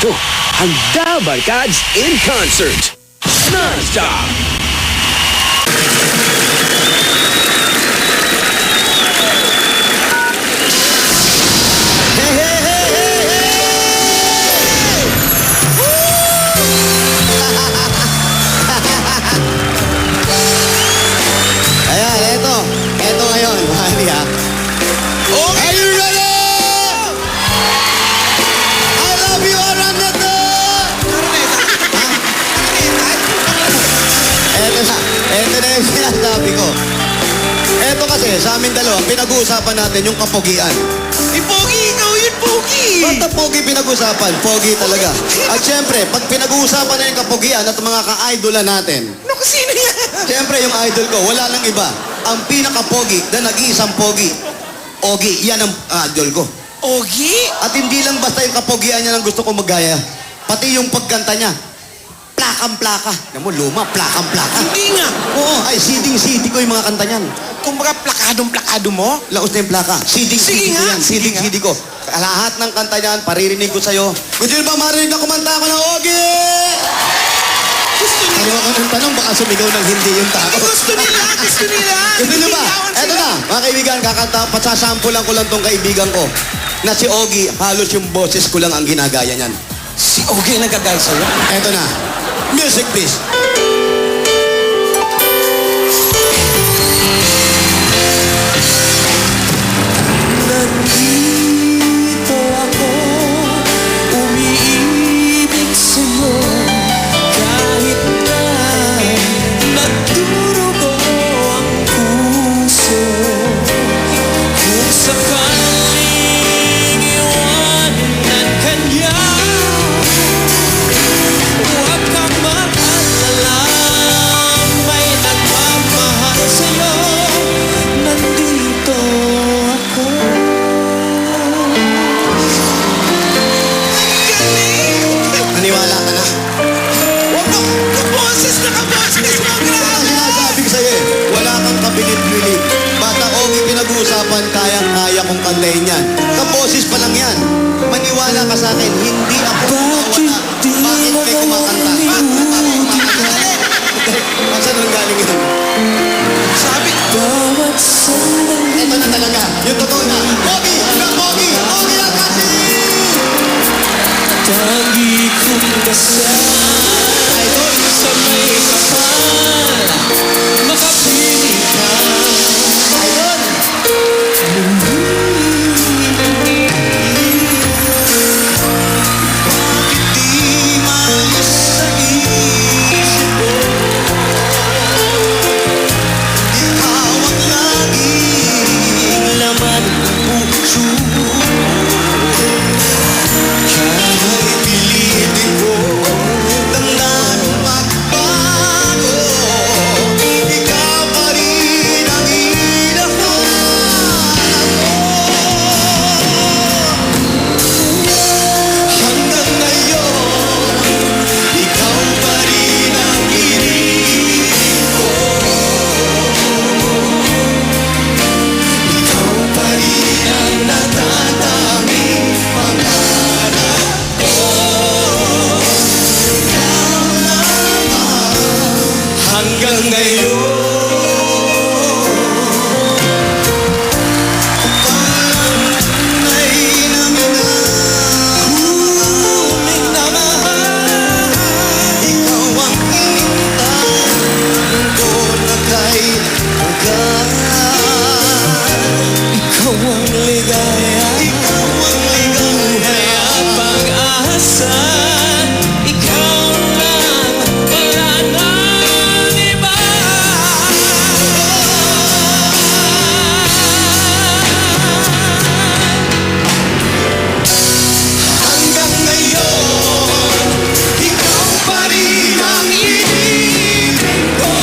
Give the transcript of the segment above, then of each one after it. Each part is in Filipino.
Ito ang The Barkads in Concert. Non-stop! Ayan, eto ngayon, mahali ha. Okay. Are you ready? I love you, Araneta! Eto na yung sinasabi ko. Eto kasi, sa amin dalawa, pinag-uusapan natin yung kapogian. Pogi, ikaw yun, Pogi! Ba't ang pogi pinag-usapan? Pogi talaga. At syempre, pag pinag-uusapan na yung kapogian at mga ka-idola natin, Naku, sino yan? syempre yung idol ko, wala lang iba. Ang pinaka-pogi na nag-iisang pogi. Ogi, yan ang idol ko. Ogi? At hindi lang basta yung kapogian niya lang gusto ko magaya. Pati yung pagkanta niya. Plakang-plaka. Yan mo, luma, plakang-plaka. Hindi nga. Oo, ay, siding-sidi ko yung mga kanta niyan. Kumbaga, plakadong-plakado mo? Laos na yung plaka. Sige Siding-sidi ko nga, yan. sige Siding-sidi ko. Lahat ng kanta niyan, paririnig ko sa'yo. Gusto niyo ba marinig na kumanta ako ng Ogi? Gusto nila. Tanong ako ng tanong, baka sumigaw ng hindi yung tao. Gusto nila. Gusto niyo ba? Eto na, mga kaibigan, kakanta, pasasampulan ko lang tong kaibigan ko. Na si Ogi, halos yung boses ko lang ang ginagaya niyan. Si Ogi nagagay sa'yo? Eto na. Music, please. Nandito ako, umiibig sa'yo, kahit na nagdurugo ang puso. Kung sakaling iwanan ka niya, huwag kang mag-alala, may nagmamahal sa'yo. Nandito ako. Naniwala ka na? Huwag mo. Kaboses na kaboses mo. Kaya Grabe. sinasabi ko sa'yo eh, wala kang kabilit-bilit. Bata Ogi pinag-uusapan, kayang-kaya kong kantayin yan. Kaboses pa lang yan. Maniwala ka sa akin, hindi ako mawala. Bakit may kumakanta? Saan nang galing yun? Sabi, Bawat sandali Ito na talaga, yung totoo na. Ogi! Ogi! Ogi ang kasi! tangi kong dasal sa may kapal, makapili ka. Ayun! Di maalis sa isip ko, ikaw ang laging laman ng puso. Kahit pilitin ko, tandaan magbago, ikaw pa rin ang hinahanap ko. Hanggang ngayon, ikaw pa rin ang iniisip ko. Ikaw pa rin ang natatanging pangarap ko. Ikaw lamang hanggang ngayon. Tunay na minamahal, ikaw ang inintay ko na kay ikaw ang ligaya, ikaw ang ligaya, pag-asa, ikaw lang, wala nang iba. Hanggang ngayon, ikaw pa rin ang ibig ko.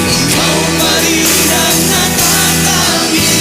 Ikaw pa rin ang natatangi.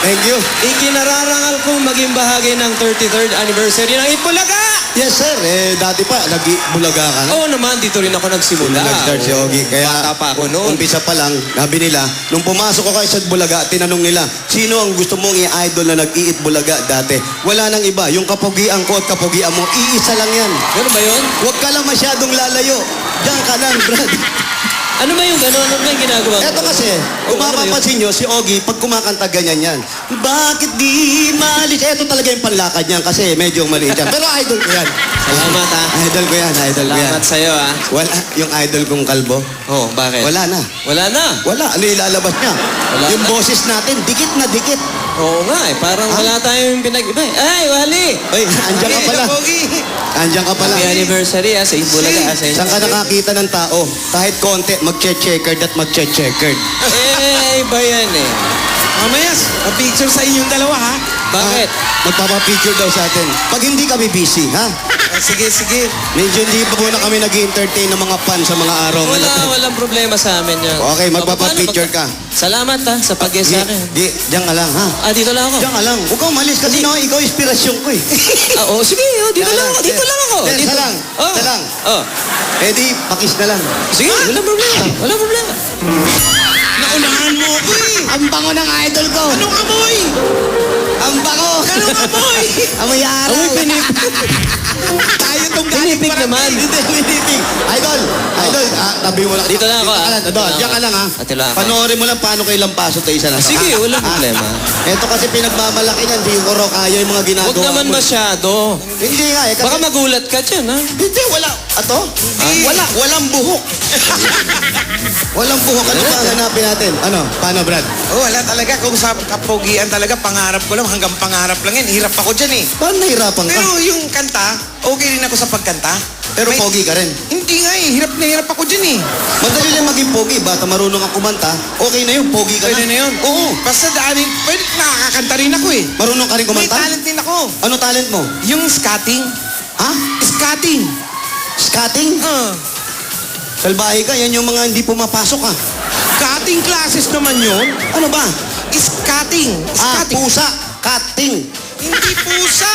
Thank you. Ikinararangal kong maging bahagi ng 33rd anniversary ng Itbulaga! Yes, sir. Dati pa, nag-bulaga ka na. Oo naman, dito rin ako nagsimula. Nag-start si Ogie. Kaya, Bata pa ako noon. umpisa pa lang, sabi nila, nung pumasok ako sa Bulaga, tinanong nila, sino ang gusto mong i-idol na nag-iit Bulaga dati? Wala nang iba. Yung kapugian ko at kapugian mo, iisa lang yan. Ano ba yun? Huwag ka lang masyadong lalayo. Diyan ka lang, Brad. Ano ba yung gano'n? Ano ba yung ginagawa mo? Eto kasi, kung ano ba yun? mapapansin nyo, si Ogie, pag kumakanta ganyan yan. Bakit di malis? Eto talaga yung panlakad niyan kasi medyo maliit yan. Pero idol ko yan. Salamat ha. Idol ko yan, idol ko yan. Salamat sa'yo ha. Wala, yung idol kong kalbo. Oh, bakit? Wala na. Wala na. Wala, ano ilalabas niya? Wala Yung na. boses natin, dikit na dikit. Oo nga eh. Parang wala tayong pinag-iba eh. Ay, Wally! Ay, andyan ka pala. Andyan ka pala. Happy anniversary ha. Sa Itbulaga. Saan ka nakakita ng tao? Kahit konti, magche-checkered at magche-checkered. Eh, iba yan eh. Mamaya, picture sa inyong dalawa, ha? Bakit? Magpapapicture daw sa atin. Pag hindi kami busy, ha? Sige, sige. Medyo hindi pa muna kami nag-entertain ng mga fan sa mga araw. Walang problema sa amin yan. Okay, magpapapicture ka. Salamat ha, sa pag-guest sa akin. Diyan ka lang, ha? Ah, dito lang ako. Diyan ka lang. Huwag kang umalis kasi no, ikaw inspirasyon ko eh. Ah, oh, sige, oh, dito Diyan lang ako. Dito lang ako. Diyan, Dito isa lang. Oh. Isa lang. Oh. Eh di, pakis na lang. Sige, walang problema. Walang problema. Naunahan mo ako eh. Ang bango ng idol ko. Anong amoy? Ang bango. Anong amoy? Amoy araw. Amoy Tayo tong galing Pinipig naman. Hindi, pinipig. Idol, idol, tabi mo lang. Dito lang ako, Dito ka lang, Dito lang diyan ka ako. lang, ha? Dito lang ako. Panoorin mo lang paano kay Lampaso tayo isa na. Sige, walang problema. Ito kasi pinagmamalaki niyan, di ko raw kaya yung mga ginagawa Huwag naman mo. masyado. Hindi nga eh. Kasi, Baka magulat ka dyan, ha? hindi, wala. Ato? Walang buhok. Walang buhok. Ano pa hanapin natin? Ano? Paano, Brad? Oh, wala talaga. Kung sa kapogian talaga, pangarap ko lang. Hanggang pangarap lang yan. Hirap ako dyan eh. Paano nahirapan ka? Pero yung kanta, okay rin ako sa pagkanta. Pero May- pogi ka rin. Hindi nga eh. Hirap na hirap ako dyan eh. Madali lang maging pogi. Basta marunong kang kumanta, okay na yun. Pogi ka Pwede na yun. Oo. Basta daanin, pwede nakakakanta rin ako eh. Marunong ka rin May kumanta? talent din ako. Ano talent mo? Yung scatting. Ha? Scatting. Skating? Salbahe ka. Yan yung mga hindi pumapasok, ha? Cutting classes naman yun. Ano ba? Scatting. Scatting. Pusa. Cutting. Hindi pusa.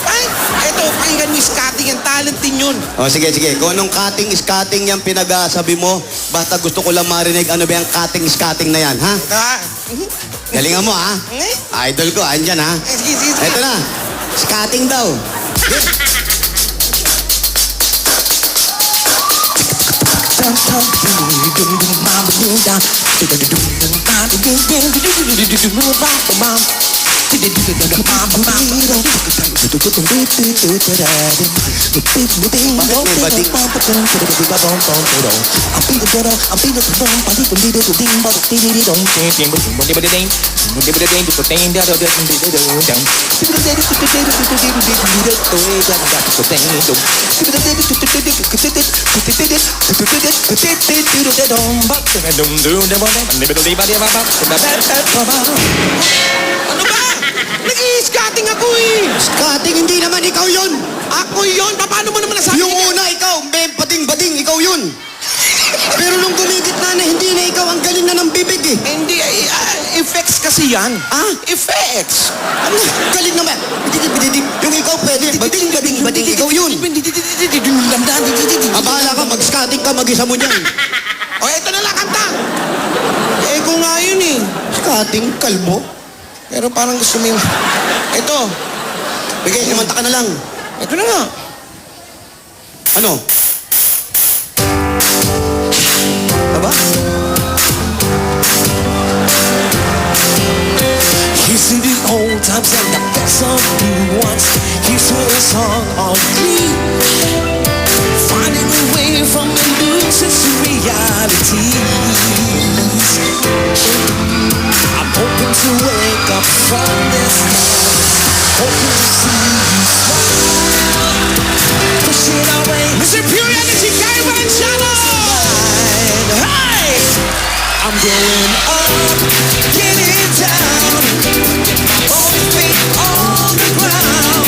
Ay, eto, pakinggan mo yung scatting. Ang talent din yun. O, sige, sige. Kung anong cutting, skating yan pinag-asabi mo, basta gusto ko lang marinig ano ba yung cutting, skating na yan, ha? Ah, Galingan mo, ha? Idol ko, andyan, ha? sige, sige, sige. Eto na. Skating daw. Ano ba? Nag-i-scatting ako eh. Skating, hindi naman ikaw yun. Ako yun. Paano mo naman nasabi? Yung una, ikaw. May bading-bading, ikaw yun. Pero nung gumigit na hindi na ikaw, ang galing na ng bibig eh. Hindi, effects kasi yan. Ah? Effects. Ano? Galing naman. Bididip. Yung ikaw pwede. Bading-bading, ikaw yun. Abala ka, mag-skating ka, mag-isa mo dyan. O, eto na lang kanta. Eh, ko nga yun eh. Skating, kalbo. Pero parang gusto mo yung... Eto. Bigay, kumanta ka na lang. Eto na nga. Ano? Aba? Here's to the old times and the best of you once. Here's to a song on me. Finding a way from illusions to realities. I'm hoping to wake up from this night. Hoping to see you smile. Pushing away. Mr. Pure Energy, Caravan Channel! Hey! I'm going up, getting down. On my feet on the ground.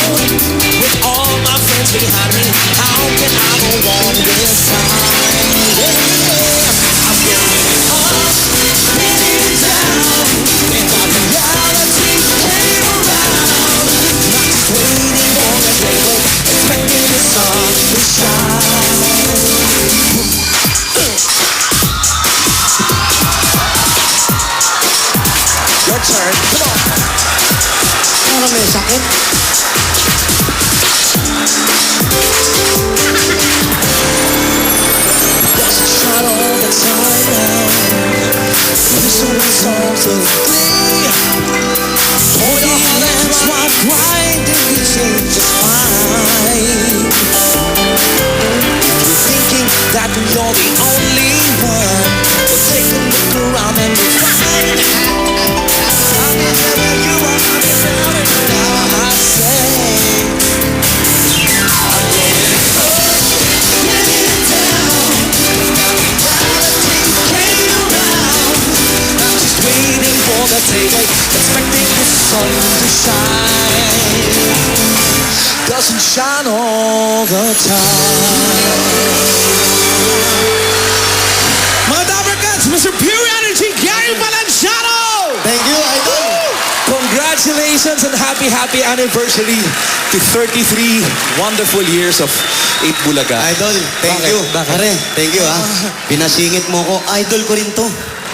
With all my friends behind me, how can I go on this time? Yeah. I'm going up, getting down. Without reality songs of glee. For your hands while grinding, you seem just fine. You're thinking that you're the only one, but take a look around and you'll find wherever you are, I'll be down and down, I say. I'm getting down. Reality came around. I'm just waiting for the day, expecting the sun to shine. Doesn't shine all the time. Mga Dabarkads, Mr. Pure Energy, Gary Valenciano! Thank you, Idol. Congratulations and happy anniversary to 33 wonderful years of 8 Bulaga. Idol, thank Bakit? you. Bakit? Pare, thank you ha. Pinasingit mo ko. Idol ko rin to.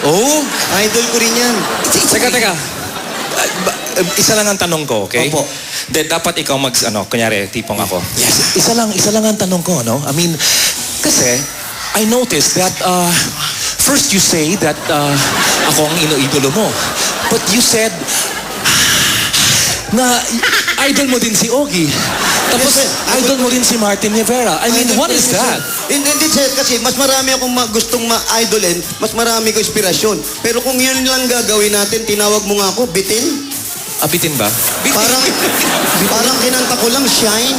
Oh? Idol ko rin yan. Teka. Isa lang ang tanong ko, okay? Opo. Dapat ikaw kunyari, tipong ako. Yes. Isa lang ang tanong ko, no? I mean, kasi, I noticed that, first you say that ako ang ino-idolo mo. But you said, na idol mo din si Ogie. Tapos, Yes, sir. idol mo din si Martin Rivera. I mean, Idol what ko is rin that? yun, sir. Hindi, sir, kasi mas marami akong gustong ma-idolin, mas marami ko inspirasyon. Pero kung yun lang gagawin natin, tinawag mo nga ako, bitin. Abitin ba? Parang kinanta ko lang, shine.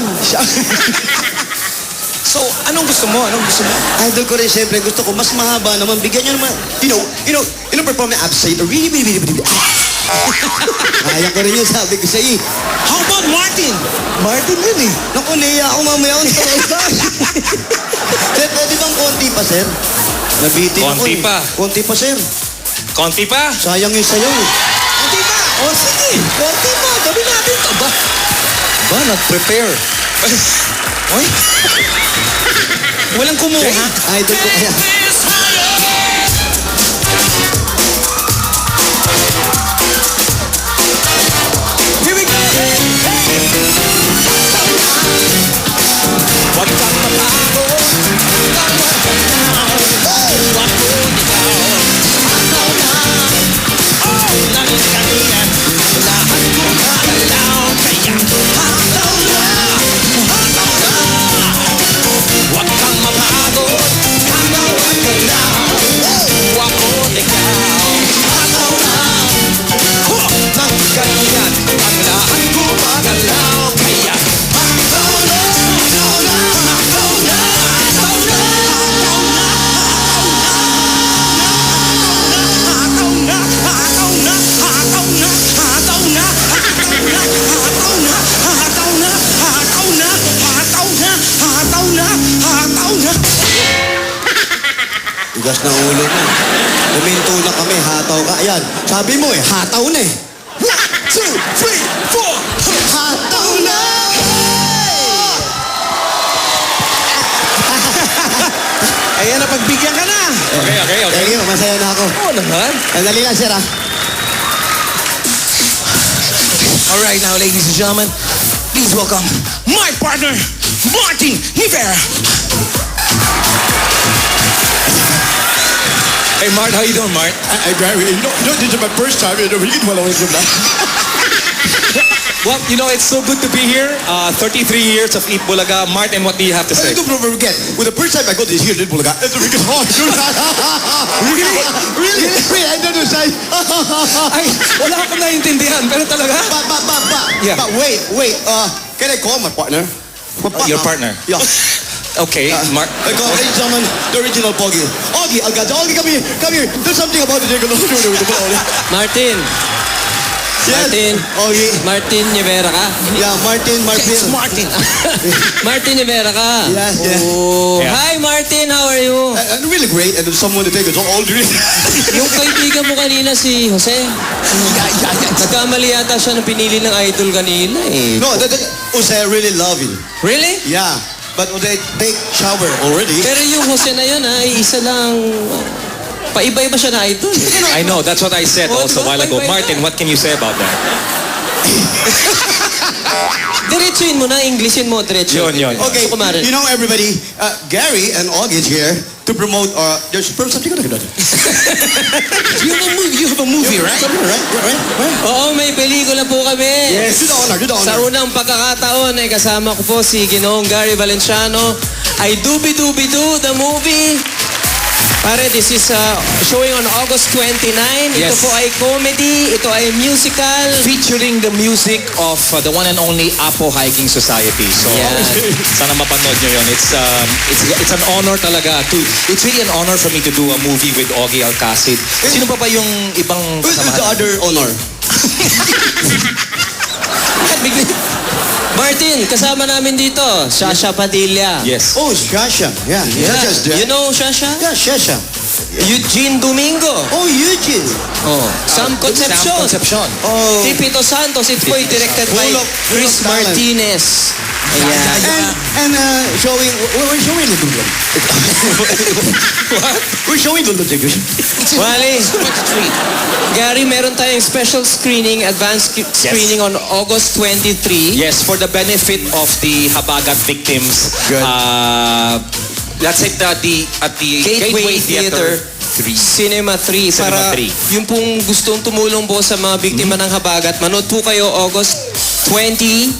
So, anong gusto mo? Idol ko rin, siyempre, gusto ko, mas mahaba naman, bigyan nyo naman, perform my upside, really. Kaya ko rin yun, sabi ko sa iyo. How about Martin? Martin yun eh. Naku, naiya ako mamaya ako nito. Sir, pwede bang konti pa, sir? Nabitin ako Konti eh. pa? Konti pa, sir. Konti pa? Sayang yung sayaw eh. Hindi ba? O sige, konti mo, gawin natin to ba? Ba, nag-prepare. Oy? Walang kumuha? Idol ko kaya. Here we go! Wag kang mabago, tawag ka na. Huwag mo ikaw, ako na. Oh, kanina, lahat ko magalaw. Kaya hataw na. Huwag kang mabago, tawag ka na. Huwag mo ikaw, hataw na. Oh, kanina, ang lahat ko magalaw. Kaya hataw na. Tigas ng ulo mo. Kuminto na kami, hataw ka. Ayan, sabi mo eh, hataw na eh. 1, 2, 3, 4. Hataw na! Ayan, napagbigyan ka na. Okay. Thank you, masaya na ako. Oo naman. Sandali lang, sir ah. All right, now, ladies and gentlemen, please welcome my partner, Martin Rivera. Hey, Mart, how you doing, Mart? Gary, this is my first time. We can follow it from that. Well, it's so good to be here. 33 years of Eat Bulaga. Martin, what do you have to say? Don't forget, with the first time I got this here, it's because hard. Really? I don't know, say. Ay, wala akong naiintindihan, pero talaga? Yeah. But wait. Can I call my partner? Your partner? Yeah. Okay, Mark. I call, ladies and gentlemen, the original Pogi. Augie, come here. Do something about it. Martin. Yes. Martin. Augie. Martin Rivera ka? Yeah, Martin. It's Martin. Martin Rivera ka? Yes, yes. Oh. Yeah. Hi Martin, how are you? And really great, and there's someone to take us all drink. Yung kaibigan mo kanina si Jose. Nagkamali yata siya na pinili ng idol kanina eh. No, Jose, I really love him. Really? Yeah, but they take shower already. Pero yung Jose na yun isa lang. Paiba-iba siya na idol. I know, that's what I said Oh, also a diba? while ago. Bye-bye Martin, na. what can you say about that? Diretsuin mo na, Englishin mo, diretso. Yun. Okay, Gusto ko marin. you know everybody, Gary and Augie is here. to promote there's something like that. You have a movie, right? Something, right? Oo, may pelikula po kami. Yes. Do the honor, do the Sa honor. unang pagkakataon ay kasama ko po si Ginoong Gary Valenciano. Ay Doobie-Doobie-Doo, the movie. Pare, this is showing on August 29. Ito Yes. po ay comedy, ito ay musical. Featuring the music of the one and only Apo Hiking Society. So, Yan. sana mapanood nyo yun. It's an honor talaga. It's really an honor for me to do a movie with Ogie Alcacid. Sino pa ba yung ibang Who's the kasamahan? other honor? Martin, kasama namin dito, Shasha Padilla. Yes. Oh, Shasha. Yeah. Shasha's there. You know Shasha? Yeah, Shasha. Eugene Domingo. Oh, Eugene. Oh, Sam Concepcion. Sam Concepcion. Oh. Tipito Santos. Ito po ay directed by Full of Chris talent. Martinez. Ayan. And showing, we're showing the Lulun. What? We're showing the Lulun. Wally, Gary, meron tayong special screening, advanced screening on August 23. Yes, for the benefit of the Habagat victims. Good. That's it at the Gateway Theater 3. Cinema 3 Cinema para 3. yung pong gustong tumulong po sa mga biktima ng habagat, manood po kayo August 23.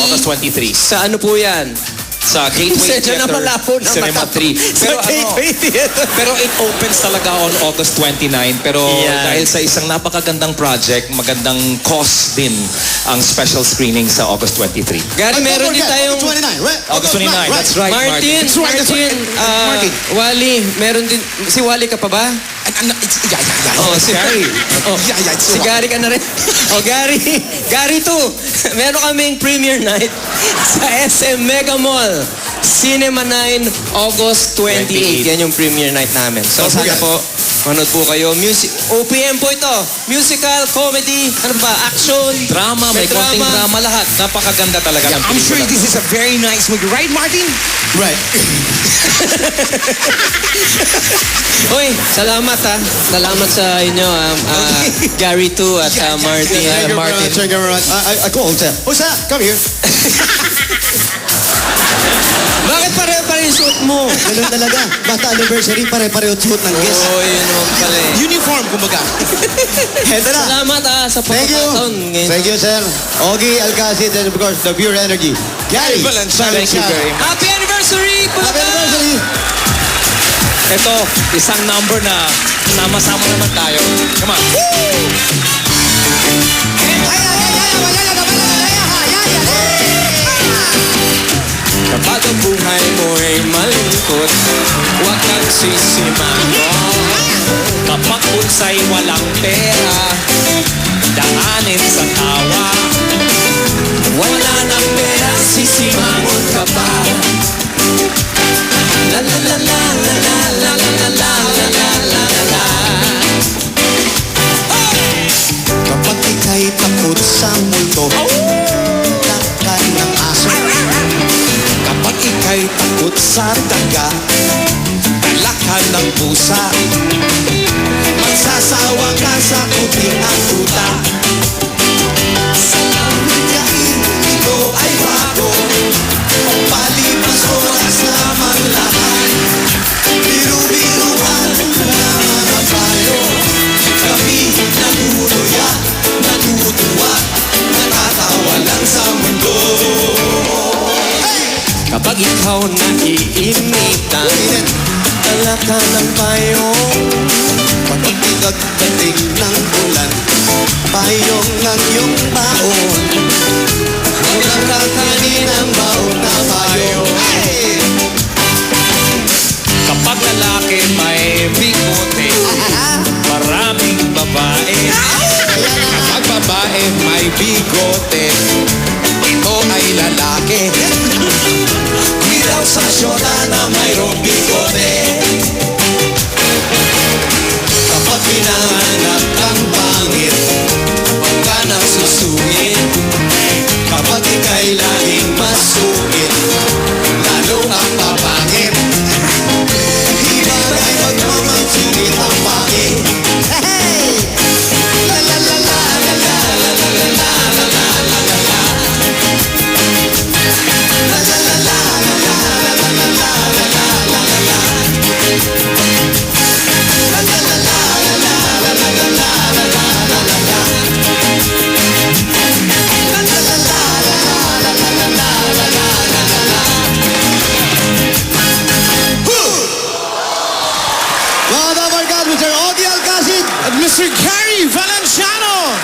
August 23. Sa ano po yan? Sa Gateway Medyo na Theater malabo na Cinema mata. 3. Sa Gateway Theater. Pero it opens talaga on August 29. Pero Yan. dahil sa isang napakagandang project, magandang cause din ang special screening sa August 23. Gary, meron din tayong... August 29, right? August 29, that's right, Martin, That's right, that's right. Martin, Wally, meron din... Si Wally ka pa ba? Oh, si Gary. Oh, si Gary ka na rin. Oh, Gary too. Meron kaming premiere night sa SM Mega Mall. Cinema 9, August 28. Yan yung premiere night namin. So, sana po, manood po kayo. OPM po ito. Musical, comedy, ano ba, action. Drama, may konting drama lahat. Napakaganda talaga ng I'm sure pelikula. this is a very nice movie. Right, Martin? Right. Uy, salamat ha. Salamat sa inyo, Gary too at Martin. Thank you very Martin. much. Thank you very much. I call Jose. Jose, come here. Bakit pare-pare yung suot mo? Ganun talaga. Basta anniversary, pare-pareho suot ng guest. Oh, yun naman pala eh. Uniform, kumbaga. Heto na. Salamat sa Thank you. pagkakataon. Thank you, sir. Ogie Alcacid and of course, the Pure Energy. Gary, Thank you very much. Happy anniversary! Happy anniversary. Ito, isang number na sama-sama naman tayo. Come on. Kapag ang buhay mo ay malungkot, huwag kang sisimango. Kapag bulsa'y walang pera, daanin sa tawa. Wala nang pera, sisimangon ka pa. La la la la la la la la la la la la la la. Kapag ika'y takot sa multo, takkan ng aso. Kapag ika'y takot sa daga, talakan ng pusa. Magsasawa ka sa kuting ang tuta. Sa langyain, ito ay bago. Palipas oras lamang lahat. Biru-biruan na mga payo. Kami naguloya, natutuwa, natatawa lang sa mundo. Kapag ikaw naiinitan, talaka ng payong. Kapag pinagdating ng ulan, payong ng iyong baon. Walang kakanin ang baon na payong. Hey! Kapag lalaki may bigote, maraming babae. Kapag babae may bigote, ito ay lalaki. Ilaw sa syota na mayroong bigote. Kapag pinanganak kang pangit, huwag ka nang susungit. Kapag ika'y laging masungit, lalo ang papangit. Di bagay magmamagsungit ang pangit. Hey! La la la la la la la la la la la la la la la. La la la la la la la la la la la la la la. God, Mr. Ogie Alcacid. At Mr. Gary Valenciano.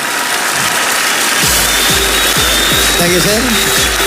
Thank you, sir.